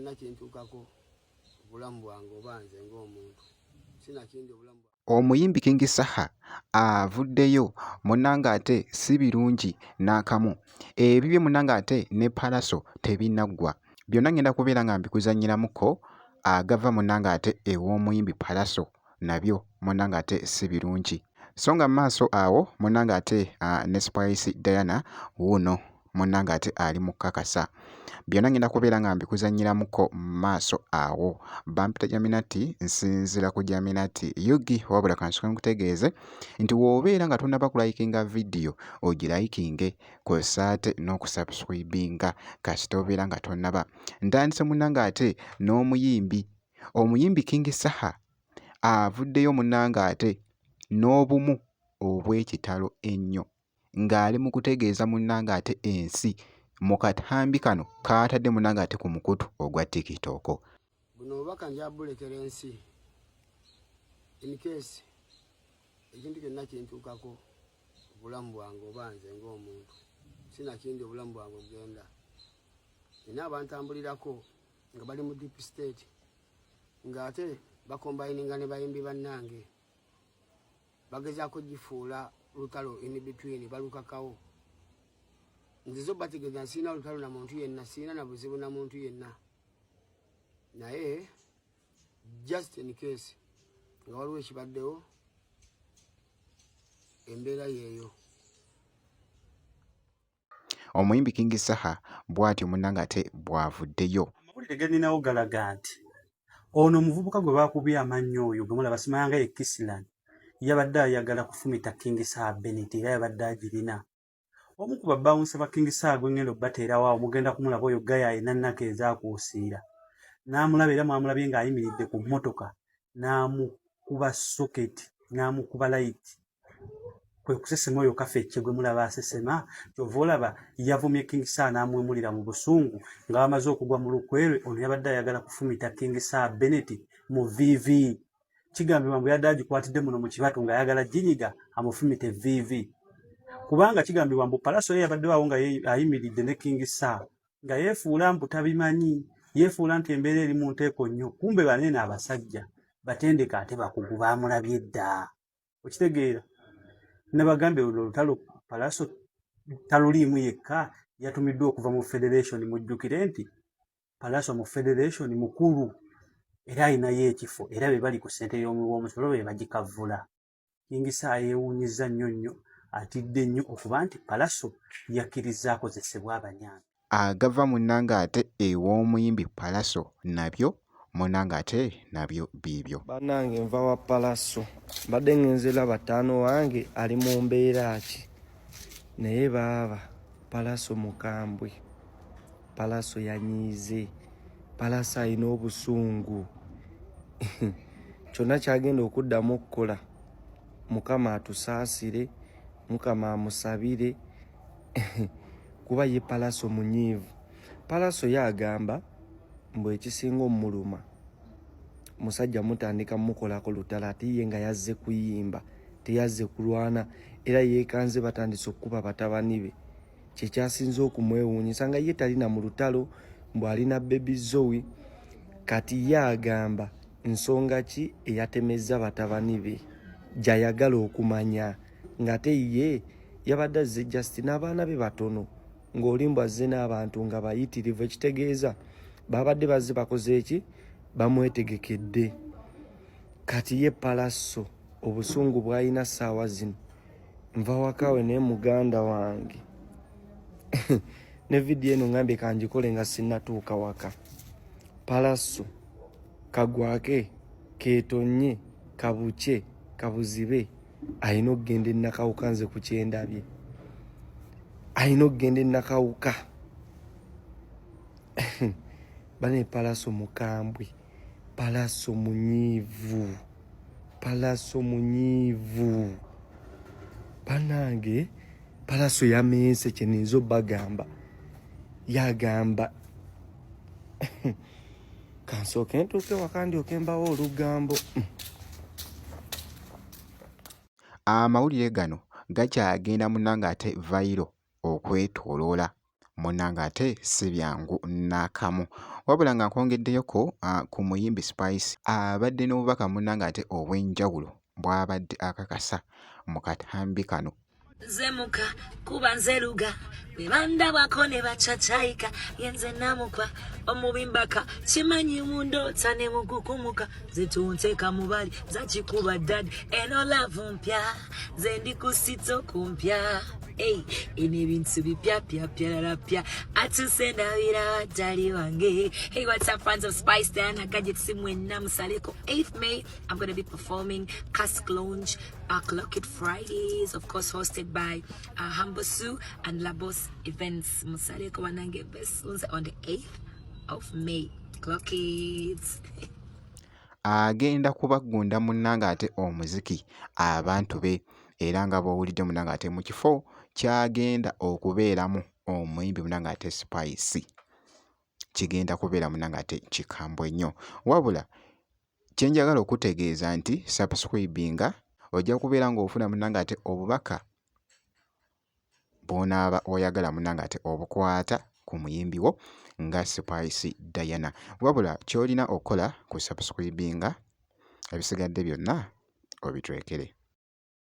kyonna kintuukako obulamu bwange oba nze ng'omuntu sina kindi obulamu bwange. Omuyimbi King Saha avuddeyo munnanga ate si birungi n'akamu. Ebibye munnanga ate ne Pallaso tebinaggwa. Byonna ngenda kubeera nga mbikuzannyiramuko agava munnanga ate ew'omuyimbi Pallaso nabyo munnanga ate si birungi. So nga maaso awo munnanga ate ne Spice Diana wuuno munnanga ate ali mu kakasa. Byonna ngenda kubeera nga mbikuzannyiramuko maaso awo. Bampita Jaminati nsinzira ku Jaminati Yugi wabula kansoke nkutegeeze nti w'obeera nga tonnaba kulayikinga vidiyo ogirayikinge kw'ossa ate n'okusubscribinga kasita obeera nga tonnaba. Ntandise munnanga ate omuyimbi King Saha avuddeyo munnanga ate n'obumu obw'ekitalo ennyo ng'ali mu kutegeeza munnanga ate ensi mu katambi kano kaatadde munnanga ate ku mukutu ogwa TikTok. Buno obubaka nja bulekera ensi in case ekintu kyonna kintuukako obulamu bwange oba nze ng'omuntu sina kindi obulamu bwange ogenda. Nina abantambulirako nga bali mu deep state ng'ate bakombayininga ne bayimbi bannange bagezaako gifuula lutalo in between balukakawo. Nze zo bategeeza nsiina lutalo na muntu yenna, siina na buzibu na muntu yenna, naye just in case nga waliwo ekibaddewo embeera yeeyo. Omuyimbi King Saha bw'atyo munnanga ate bw'avuddeyo. Amawulire ge nninawo galaga nti ono omuvubuka gwe baakubye amannyo oyo gwe mulaba simanya ye Kisilan yabadde ayagala kufumita King Saha Bennett era yabadde agirina. Omu ku babbawunsa ba King Saha gwe ngenda obbateerawo awo mugenda kumulaba oyo Gaya ayina nnaka ezaakuusiira. N'amulaba era mwamulabye ng'ayimiridde ku mmotoka n'amukuba soketi n'amukuba layiti. Kwe kusesema oyo Kafecce gwe mulaba asesema. Kyova olaba yavumye King Saha n'amwemulira mu busungu nga bamaze okugwa mu lukwerwe. Ono yabadde ayagala kufumita King Saha Bennett mu VV. Kigambibwa mbu yadde agikwatidde muno mu kibatu ng'ayagala ginyiga amufumite VV. Kubanga kigambibwa mbu Pallaso ye yabadde waawo nga ayimiridde ne King Saha nga yeefuula mbu tabimanyi, yeefuula nti embeera eri mu nteeko nnyo. Kumbe banene abasajja batendeka ate bakugu baamulabye dda. Okitegeera? Nabagambye olutalo Pallaso taluliimu yekka, yatumiddwa okuva mu Federation. Mujjukire nti Pallaso mu Federation mukulu era ayinayo ekifo era be bali ku ssente y'omusolo be bagikavula. King Saha yeewuunyizza nnyo nnyo, atidde nnyo okuba nti Pallaso yakkiriza akozesebwa abanyambi. Agava munnanga ate ew'omuyimbi Pallaso nabyo munnanga ate nabyo biibyo. Bannange nva wa Pallaso mbadde ngenzera bataano wange ali mu mbeera ki naye baaba Pallaso mukambwe, Pallaso yanyiize, Pallaso alina obusungu. Kyonna kyagenda okuddamu okukola Mukama atusaasire, Mukama amusabire kuba ye Pallaso munyiivu. Pallaso yagamba mbu ekisinga omuluma musajja mutandika mukolako lutalo ate ye nga yazze kuyimba teyazze kulwana era yeekanze batandise okukuba batabani be. Kyekyasinze okumwewuunyisa nga ye talina mu lutalo mbu alina Baby Zoe. Kati ye agamba nsonga ki eyatemezza batabani be gy'ayagala okumanya ng'ate ye yabadde azze just n'abaana be batono ng'olimbu azze n'abantu nga bayitirivu. Ekitegeeza babadde bazze bakoze eki bamwetegekedde. Kati ye Pallaso obusungu bw'alina ssaawa zino nva wakawe naye muganda wange ne vidiyo eno ngambye kangikole nga sinnatuuka waka. Pallaso kagwake keetonye kabuke kabuzibe alina okugenda ennakawuka. Nze ku kyendabye alina okugenda ennakawuka. Bane Pallaso mukambwe, Pallaso munyiivu, Pallaso munyiivu. Bannange Pallaso yameese kye ninza obbagamba. Yagamba kansooke ntuuke waka ndyoke mbawo olugambo. Amawulire gano gakyagenda munnanga ate viral okwetooloola munnange ate si byangu n'akamu. Wabula nga nkwongeddeyoko ku muyimbi Spice abadde n'obubaka munnange ate obw'enjawulo bw'abadde akakasa mu katambi kano. Zemuka kuba nzeruga bebandabako ne bacacayika yenze namukwa omubimbaka kimanyi mundoota ne mukukumuka zetunteeka mu bali zakikuba ddadi eno laavu mpya ze ndi ku sito kumpya eno ebintu bipyapyapyalapya atuse ndabira wadali wange. Hey, what's up, fans of Spice Diana Gadgets mwenna musaleko 8th May. I'm going to be performing Cask Lounge Clock It Fridays, of course hosted by Hambosu and Labos Events. Musaleko wanange best on the 8th of May. Clock it. Agenda kubagunda munnange ate omuziki abantu be era nga bw'owulidde munnange ate mu kifo kyagenda okubeeramu omuyimbi munnange ate Spice kigenda kubeera munnange ate kikambwe nnyo. Wabula kye njagala okutegeeza nti subscribinga ojja kubeera ng'ofuna munnange ate obubaka bw'onaaba oyagala munnange ate obukwata ku muyimbi wo nga Spice Diana. Wabula ky'olina okukola ku subscribinga ebisigadde byonna obitwekere.